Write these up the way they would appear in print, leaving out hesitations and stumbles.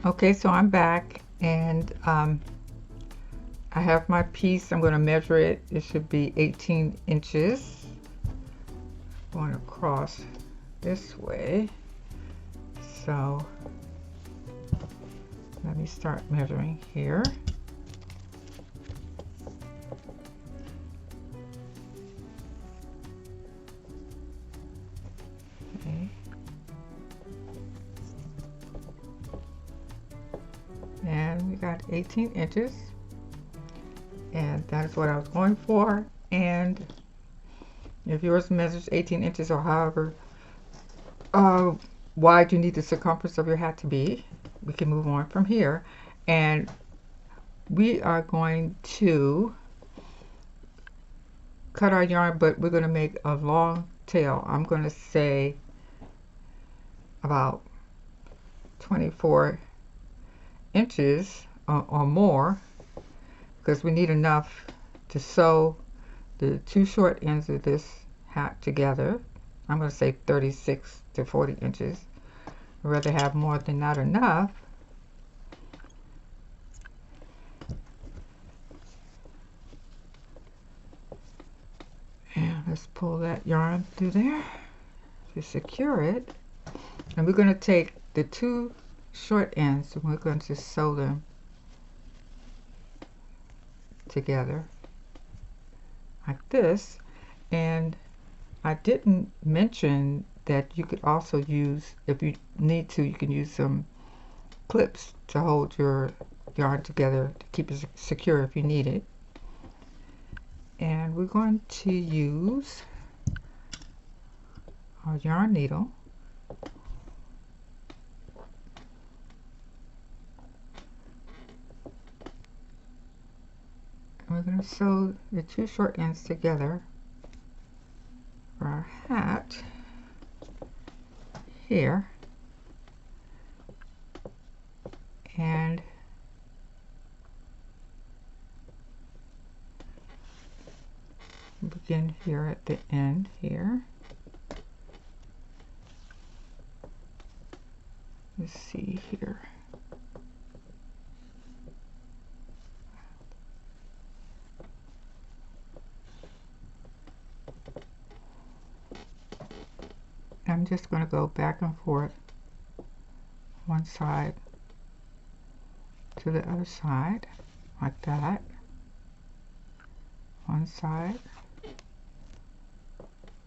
Okay, so I'm back, and I have my piece. I'm going to measure it. It should be 18 inches. Going across this way. So let me start measuring here. Okay. And we got 18 inches. And that is what I was going for. And if yours measures 18 inches or however wide you need the circumference of your hat to be, we can move on from here. And we are going to cut our yarn, but we're going to make a long tail. I'm going to say about 24 inches or more, because we need enough to sew the two short ends of this hat together. I'm going to say 36 to 40 inches. I'd rather have more than not enough. And let's pull that yarn through there to secure it. And we're going to take the two short ends and we're going to sew them together like this. And I didn't mention that you could also use, if you need to, you can use some clips to hold your yarn together to keep it secure if you need it. And we're going to use our yarn needle. And we're going to sew the two short ends together for our hat here. And begin here at the end here. Let's see here. I'm just going to go back and forth one side to the other side like that. One side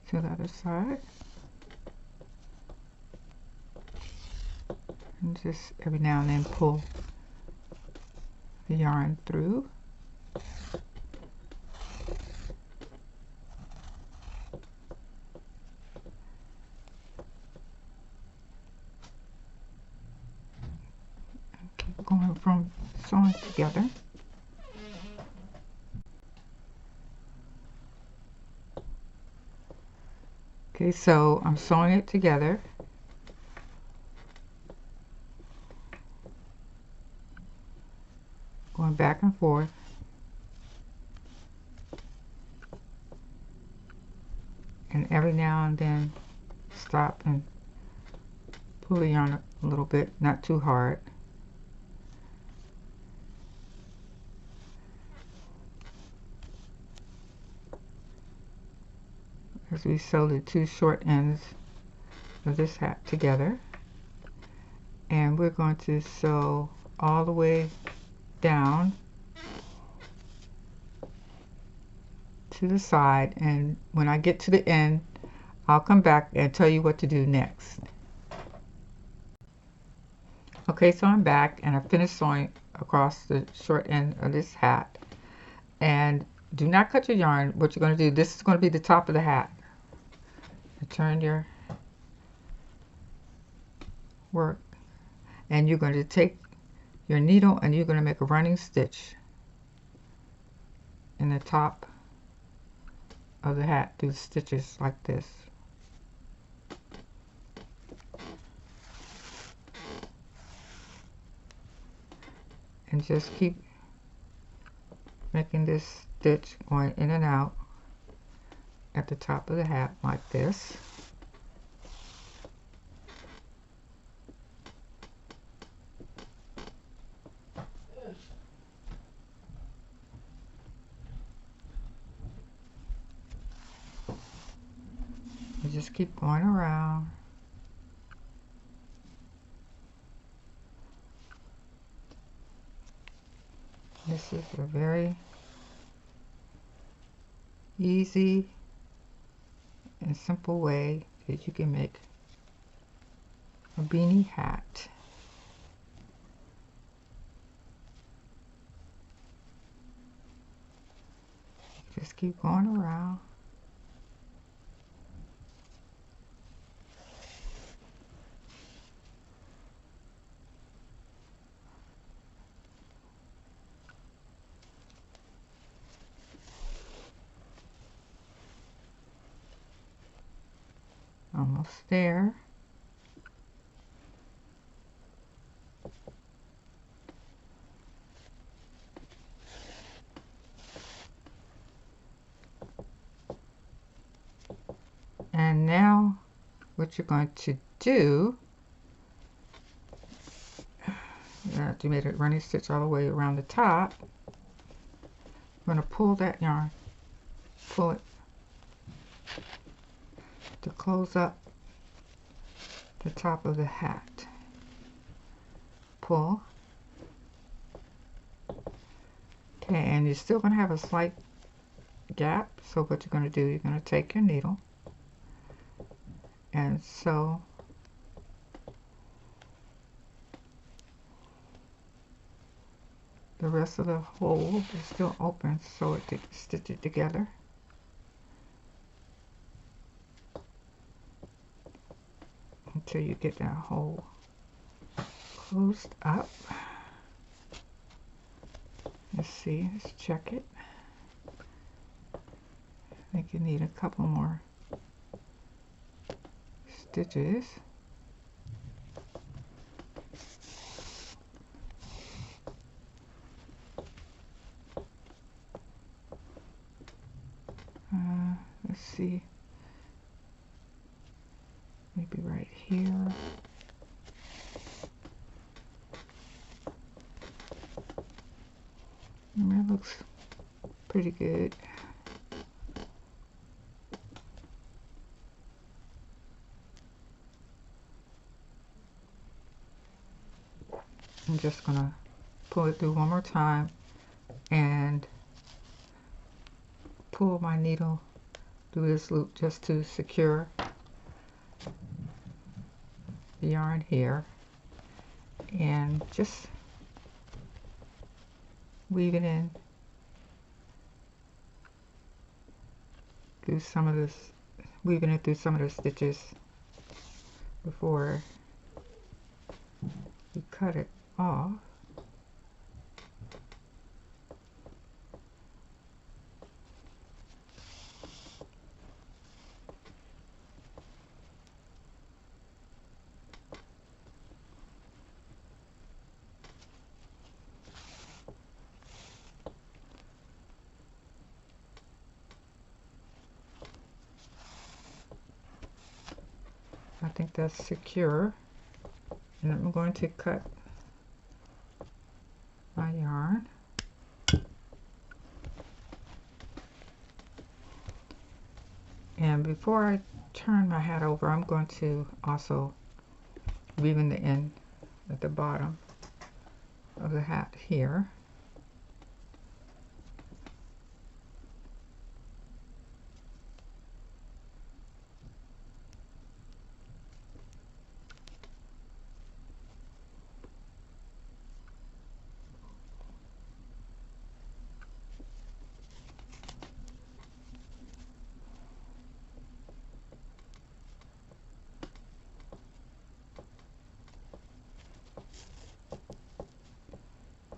to the other side. And just every now and then pull the yarn through. Keep going from sewing together. Okay, so I'm sewing it together. Going back and forth. And every now and then stop and pull the yarn a little bit, not too hard. As we sew the two short ends of this hat together. And we're going to sew all the way down to the side, and when I get to the end I'll come back and tell you what to do next. Okay, so I'm back and I finished sewing across the short end of this hat. And do not cut your yarn. What you're going to do, this is going to be the top of the hat. You turn your work and you're going to take your needle and you're going to make a running stitch in the top of the hat through stitches like this. And just keep making this stitch going in and out at the top of the hat like this. just keep going around. This is a very easy and simple way that you can make a beanie hat. Just keep going around. Almost there. And now what you're going to do, you made a running stitch all the way around the top. I'm going to pull that yarn, pull it to close up the top of the hat. Pull. Okay, and you're still going to have a slight gap, so what you're going to do, you're going to take your needle and sew the rest of the hole is still open, so it stitch it together. Until you get that hole closed up. Let's see, let's check it. I think you need a couple more stitches. Let's see, maybe right here. That looks pretty good. I'm just gonna pull it through one more time and pull my needle through this loop just to secure the yarn here, and just weave it in through some of this, weaving it through some of the stitches before you cut it off. I think that's secure, and I'm going to cut my yarn. And before I turn my hat over, I'm going to also weave in the end at the bottom of the hat here.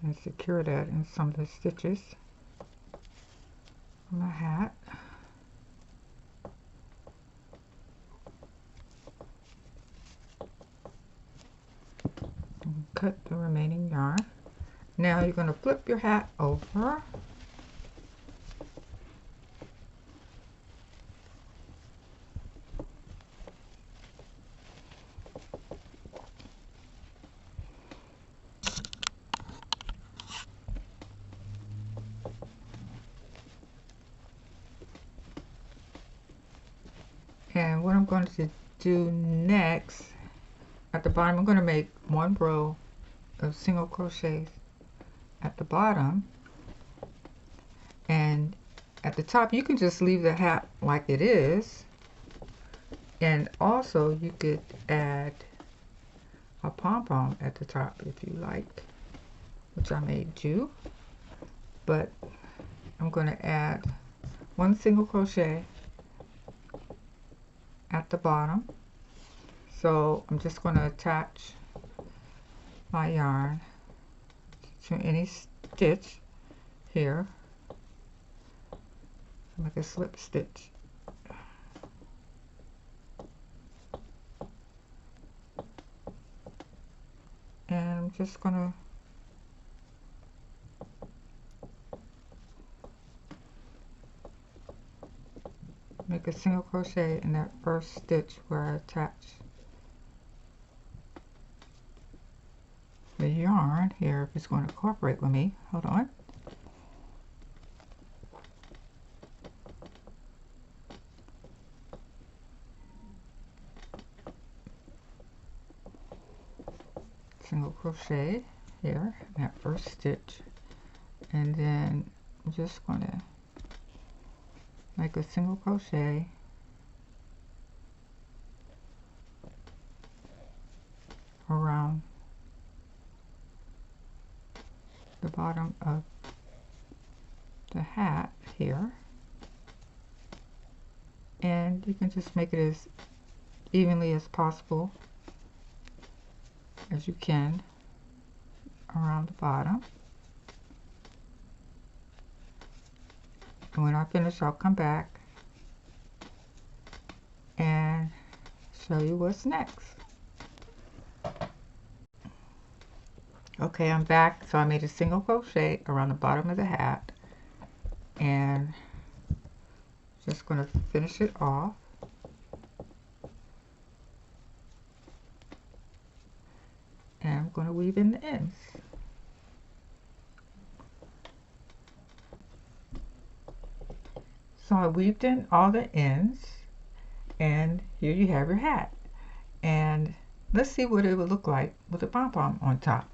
And secure that in some of the stitches on my hat. And cut the remaining yarn. Now you're going to flip your hat over. And what I'm going to do next, at the bottom, I'm going to make one row of single crochets at the bottom, and at the top you can just leave the hat like it is, and also you could add a pom-pom at the top if you like, which I may do, but I'm going to add one single crochet at the bottom. So I'm just going to attach my yarn to any stitch here, make a slip stitch. And I'm just going to make a single crochet in that first stitch where I attach the yarn here, if it's going to cooperate with me. Hold on. Single crochet here in that first stitch, and then I'm just going to make a single crochet around the bottom of the hat here, and you can just make it as evenly as possible as you can around the bottom. And when I finish, I'll come back and show you what's next. Okay, I'm back. So I made a single crochet around the bottom of the hat, and just going to finish it off. And I'm going to weave in the ends. So I weaved in all the ends, and here you have your hat. And let's see what it would look like with a pom-pom on top.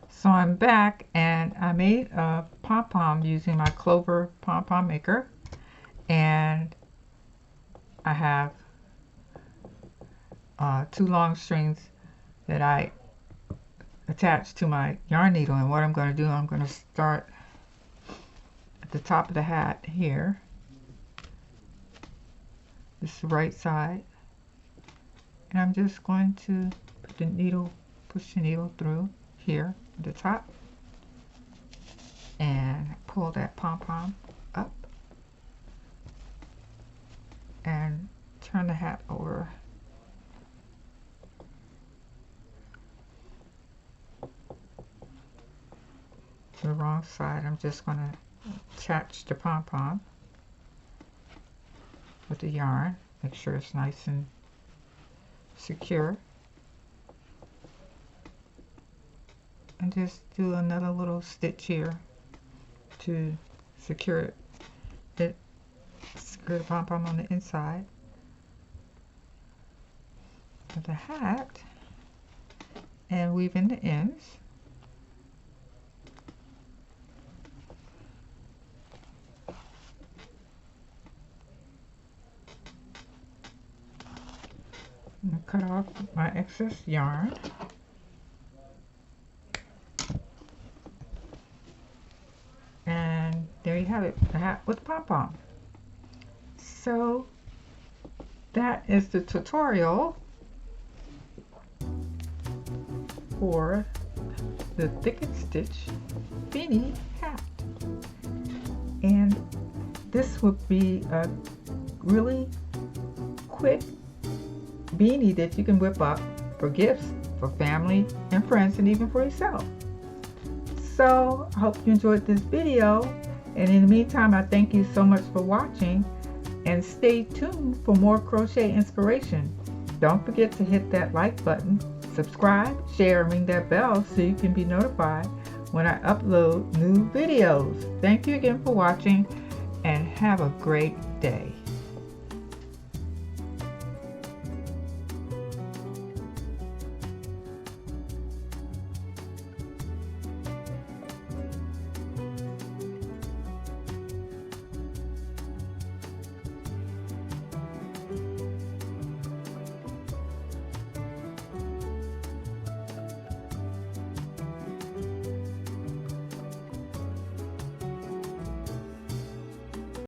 So I'm back, and I made a pom-pom using my Clover pom-pom maker, and I have 2 long strings that I attached to my yarn needle. And what I'm going to do, I'm going to start at the top of the hat here. This is the right side, and I'm just going to put the needle, push the needle through here at the top, and pull that pom-pom up and turn the hat over. To the wrong side. I'm just going to attach the pom-pom with the yarn, make sure it's nice and secure, and just do another little stitch here to secure it. Secure the pom-pom on the inside of the hat, and weave in the ends. I'm going to cut off my excess yarn. And there you have it, the hat with pom-pom. So that is the tutorial for the Thicket Stitch Beanie hat. And this would be a really quick beanie that you can whip up for gifts for family and friends, and even for yourself. So I hope you enjoyed this video, and in the meantime, I thank you so much for watching, and stay tuned for more crochet inspiration. Don't forget to hit that like button, subscribe, share, and ring that bell so you can be notified when I upload new videos. Thank you again for watching, and have a great day.